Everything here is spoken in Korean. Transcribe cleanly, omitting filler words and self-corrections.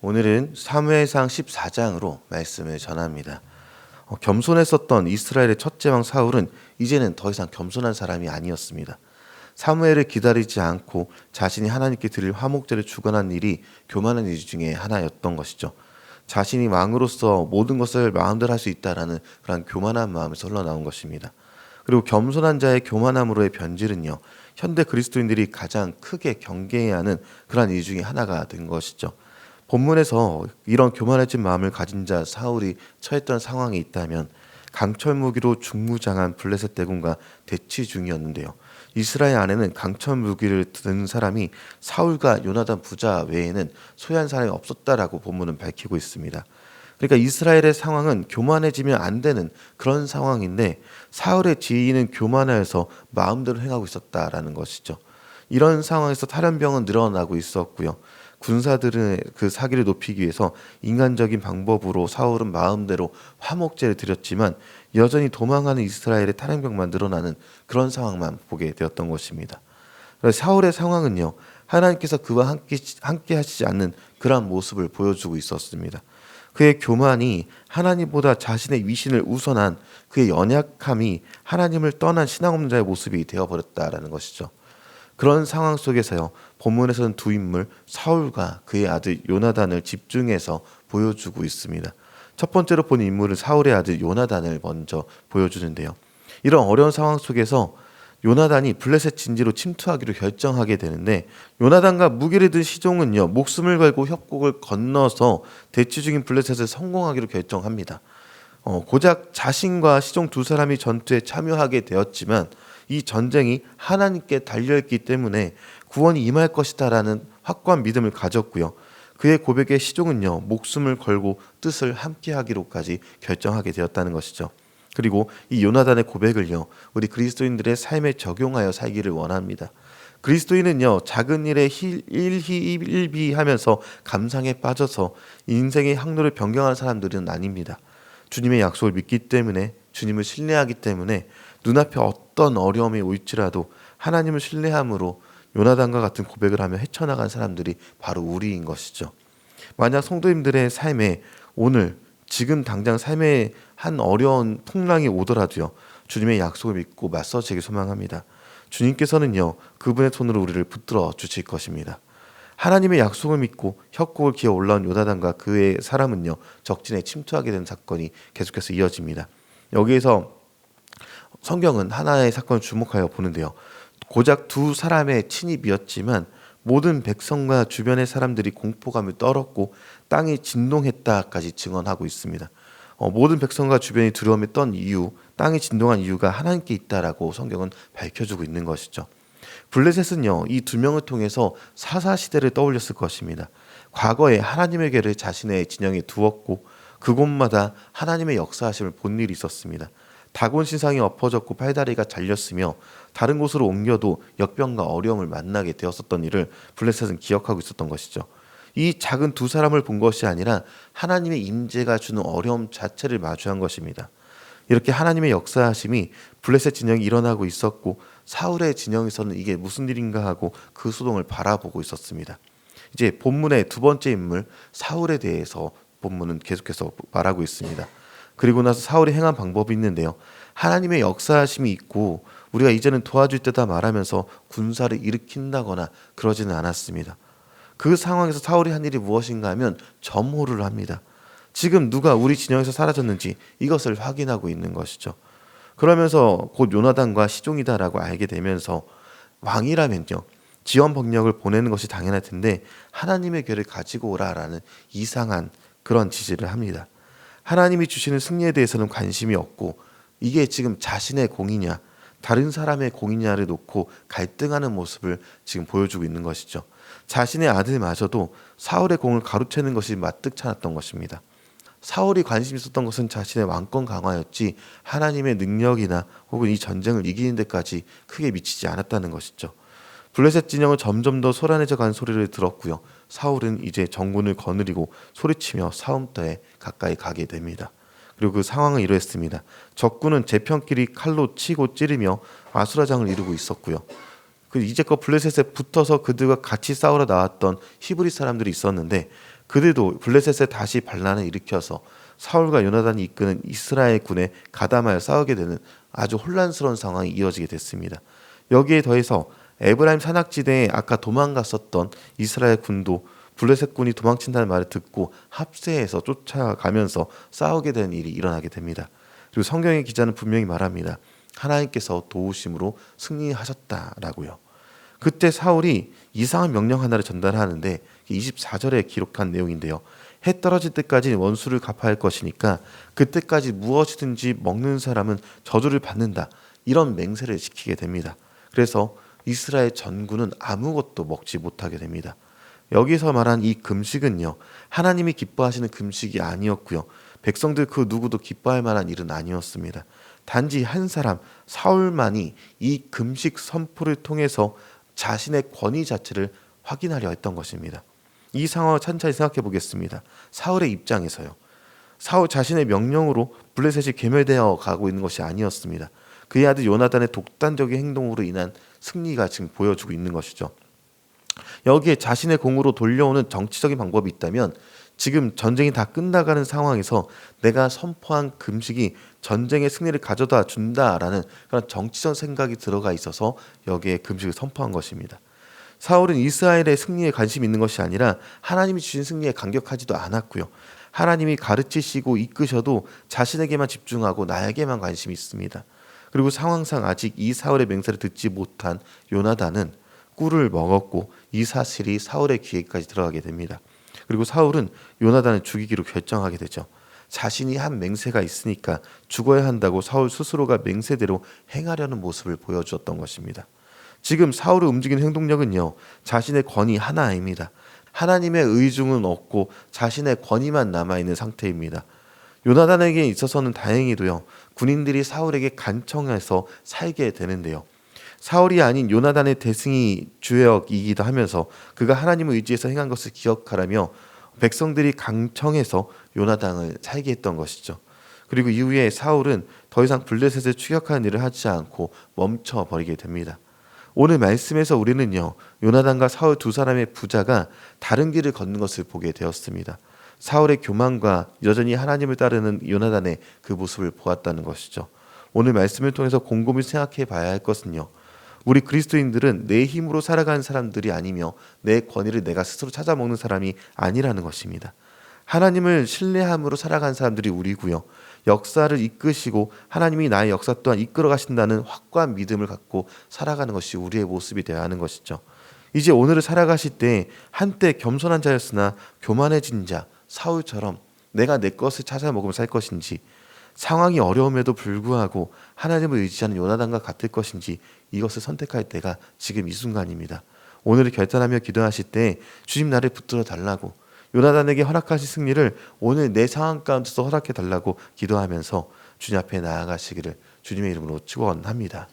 오늘은 사무엘상 14장으로 말씀을 전합니다. 겸손했었던 이스라엘의 첫째 왕 사울은 이제는 더 이상 겸손한 사람이 아니었습니다. 사무엘을 기다리지 않고 자신이 하나님께 드릴 화목제를 주관한 일이 교만한 일 중에 하나였던 것이죠. 자신이 왕으로서 모든 것을 마음대로 할 수 있다라는 그런 교만한 마음에서 흘러나온 것입니다. 그리고 겸손한 자의 교만함으로의 변질은요, 현대 그리스도인들이 가장 크게 경계해야 하는 그런 일 중에 하나가 된 것이죠. 본문에서 이런 교만해진 마음을 가진 자 사울이 처했던 상황이 있다면 강철 무기로 중무장한 블레셋 대군과 대치 중이었는데요. 이스라엘 안에는 강철 무기를 든 사람이 사울과 요나단 부자 외에는 소유한 사람이 없었다라고 본문은 밝히고 있습니다. 그러니까 이스라엘의 상황은 교만해지면 안 되는 그런 상황인데 사울의 지위는 교만하여서 마음대로 행하고 있었다라는 것이죠. 이런 상황에서 탈연병은 늘어나고 있었고요. 군사들은 그 사기를 높이기 위해서 인간적인 방법으로 사울은 마음대로 화목제를 드렸지만 여전히 도망하는 이스라엘의 탈영병만 늘어나는 그런 상황만 보게 되었던 것입니다. 사울의 상황은요, 하나님께서 그와 함께 하시지 않는 그러한 모습을 보여주고 있었습니다. 그의 교만이 하나님보다 자신의 위신을 우선한 그의 연약함이 하나님을 떠난 신앙 없는 자의 모습이 되어버렸다라는 것이죠. 그런 상황 속에서요, 본문에서는 두 인물 사울과 그의 아들 요나단을 집중해서 보여주고 있습니다. 첫 번째로 본 인물은 사울의 아들 요나단을 먼저 보여주는데요. 이런 어려운 상황 속에서 요나단이 블레셋 진지로 침투하기로 결정하게 되는데 요나단과 무기를 든 시종은요, 목숨을 걸고 협곡을 건너서 대치 중인 블레셋을 성공하기로 결정합니다. 고작 자신과 시종 두 사람이 전투에 참여하게 되었지만 이 전쟁이 하나님께 달려있기 때문에 구원이 임할 것이다라는 확고한 믿음을 가졌고요. 그의 고백에 시종은요, 목숨을 걸고 뜻을 함께하기로까지 결정하게 되었다는 것이죠. 그리고 이 요나단의 고백을요, 우리 그리스도인들의 삶에 적용하여 살기를 원합니다. 그리스도인은요, 작은 일에 일희일비하면서 감상에 빠져서 인생의 항로를 변경하는 사람들은 아닙니다. 주님의 약속을 믿기 때문에, 주님을 신뢰하기 때문에 눈앞에 어떤 어려움이 올지라도 하나님을 신뢰함으로 요나단과 같은 고백을 하며 헤쳐나간 사람들이 바로 우리인 것이죠. 만약 성도님들의 삶에 오늘 지금 당장 삶에 한 어려운 풍랑이 오더라도요, 주님의 약속을 믿고 맞서지길 소망합니다. 주님께서는요, 그분의 손으로 우리를 붙들어 주실 것입니다. 하나님의 약속을 믿고 협곡을 기어 올라온 요나단과 그의 사람은요, 적진에 침투하게 된 사건이 계속해서 이어집니다. 여기에서 성경은 하나의 사건을 주목하여 보는데요. 고작 두 사람의 침입이었지만 모든 백성과 주변의 사람들이 공포감을 떨었고 땅이 진동했다까지 증언하고 있습니다. 모든 백성과 주변이 두려움에 떤 이유, 땅이 진동한 이유가 하나님께 있다라고 성경은 밝혀주고 있는 것이죠. 블레셋은요, 이 두 명을 통해서 사사시대를 떠올렸을 것입니다. 과거에 하나님의 궤를 자신의 진영에 두었고 그곳마다 하나님의 역사하심을 본 일이 있었습니다. 다곤 신상이 엎어졌고 팔다리가 잘렸으며 다른 곳으로 옮겨도 역병과 어려움을 만나게 되었었던 일을 블레셋은 기억하고 있었던 것이죠. 이 작은 두 사람을 본 것이 아니라 하나님의 임재가 주는 어려움 자체를 마주한 것입니다. 이렇게 하나님의 역사하심이 블레셋 진영이 일어나고 있었고 사울의 진영에서는 이게 무슨 일인가 하고 그 소동을 바라보고 있었습니다. 이제 본문의 두 번째 인물 사울에 대해서 본문은 계속해서 말하고 있습니다. 그리고 나서 사울이 행한 방법이 있는데요. 하나님의 역사하심이 있고 우리가 이제는 도와줄 때다 말하면서 군사를 일으킨다거나 그러지는 않았습니다. 그 상황에서 사울이 한 일이 무엇인가 하면 점호를 합니다. 지금 누가 우리 진영에서 사라졌는지 이것을 확인하고 있는 것이죠. 그러면서 곧 요나단과 시종이다라고 알게 되면서 왕이라면요, 지원 병력을 보내는 것이 당연할 텐데 하나님의 궤를 가지고 오라라는 이상한 그런 지시를 합니다. 하나님이 주시는 승리에 대해서는 관심이 없고 이게 지금 자신의 공이냐 다른 사람의 공이냐를 놓고 갈등하는 모습을 지금 보여주고 있는 것이죠. 자신의 아들마저도 사울의 공을 가로채는 것이 마뜩치 않았던 것입니다. 사울이 관심 있었던 것은 자신의 왕권 강화였지 하나님의 능력이나 혹은 이 전쟁을 이기는 데까지 크게 미치지 않았다는 것이죠. 블레셋 진영은 점점 더 소란해져 간 소리를 들었고요. 사울은 이제 정군을 거느리고 소리치며 싸움터에 가까이 가게 됩니다. 그리고 그 상황은 이러했습니다. 적군은 제 편끼리 칼로 치고 찌르며 아수라장을 이루고 있었고요. 그 이제껏 블레셋에 붙어서 그들과 같이 싸우러 나왔던 히브리 사람들이 있었는데 그들도 블레셋에 다시 반란을 일으켜서 사울과 요나단이 이끄는 이스라엘 군에 가담하여 싸우게 되는 아주 혼란스러운 상황이 이어지게 됐습니다. 여기에 더해서 에브라임 산악지대에 아까 도망갔었던 이스라엘 군도 블레셋 군이 도망친다는 말을 듣고 합세해서 쫓아가면서 싸우게 되는 일이 일어나게 됩니다. 그리고 성경의 기자는 분명히 말합니다. 하나님께서 도우심으로 승리하셨다라고요. 그때 사울이 이상한 명령 하나를 전달하는데 24절에 기록한 내용인데요. 해 떨어질 때까지 원수를 갚아야 할 것이니까 그때까지 무엇이든지 먹는 사람은 저주를 받는다. 이런 맹세를 지키게 됩니다. 그래서 이스라엘 전군은 아무것도 먹지 못하게 됩니다. 여기서 말한 이 금식은요, 하나님이 기뻐하시는 금식이 아니었고요. 백성들 그 누구도 기뻐할 만한 일은 아니었습니다. 단지 한 사람 사울만이 이 금식 선포를 통해서 자신의 권위 자체를 확인하려 했던 것입니다. 이 상황을 찬찬히 생각해 보겠습니다. 사울의 입장에서요. 사울 자신의 명령으로 블레셋이 괴멸되어 가고 있는 것이 아니었습니다. 그의 아들 요나단의 독단적인 행동으로 인한 승리가 지금 보여주고 있는 것이죠. 여기에 자신의 공으로 돌려오는 정치적인 방법이 있다면 지금 전쟁이 다 끝나가는 상황에서 내가 선포한 금식이 전쟁의 승리를 가져다 준다라는 그런 정치적 생각이 들어가 있어서 여기에 금식을 선포한 것입니다. 사울은 이스라엘의 승리에 관심이 있는 것이 아니라 하나님이 주신 승리에 감격하지도 않았고요. 하나님이 가르치시고 이끄셔도 자신에게만 집중하고 나에게만 관심이 있습니다. 그리고 상황상 아직 이 사울의 맹세를 듣지 못한 요나단은 꿀을 먹었고 이 사실이 사울의 귀에까지 들어가게 됩니다. 그리고 사울은 요나단을 죽이기로 결정하게 되죠. 자신이 한 맹세가 있으니까 죽어야 한다고 사울 스스로가 맹세대로 행하려는 모습을 보여주었던 것입니다. 지금 사울의 움직이는 행동력은요, 자신의 권위 하나입니다. 하나님의 의중은 없고 자신의 권위만 남아있는 상태입니다. 요나단에게 있어서는 다행히도요, 군인들이 사울에게 간청해서 살게 되는데요. 사울이 아닌 요나단의 대승이 주역이기도 하면서 그가 하나님을 의지해서 행한 것을 기억하라며 백성들이 강청해서 요나단을 살게 했던 것이죠. 그리고 이후에 사울은 더 이상 블레셋을 추격하는 일을 하지 않고 멈춰버리게 됩니다. 오늘 말씀에서 우리는요, 요나단과 사울 두 사람의 부자가 다른 길을 걷는 것을 보게 되었습니다. 사울의 교만과 여전히 하나님을 따르는 요나단의 그 모습을 보았다는 것이죠. 오늘 말씀을 통해서 곰곰이 생각해 봐야 할 것은요, 우리 그리스도인들은 내 힘으로 살아가는 사람들이 아니며 내 권위를 내가 스스로 찾아먹는 사람이 아니라는 것입니다. 하나님을 신뢰함으로 살아가는 사람들이 우리고요. 역사를 이끄시고 하나님이 나의 역사 또한 이끌어 가신다는 확고한 믿음을 갖고 살아가는 것이 우리의 모습이 되어야 하는 것이죠. 이제 오늘을 살아가실 때 한때 겸손한 자였으나 교만해진 자 사울처럼 내가 내 것을 찾아 먹으며 살 것인지, 상황이 어려움에도 불구하고 하나님을 의지하는 요나단과 같을 것인지, 이것을 선택할 때가 지금 이 순간입니다. 오늘을 결단하며 기도하실 때 주님 나를 붙들어 달라고, 요나단에게 허락하신 승리를 오늘 내 상황 가운데서 허락해 달라고 기도하면서 주님 앞에 나아가시기를 주님의 이름으로 축원합니다.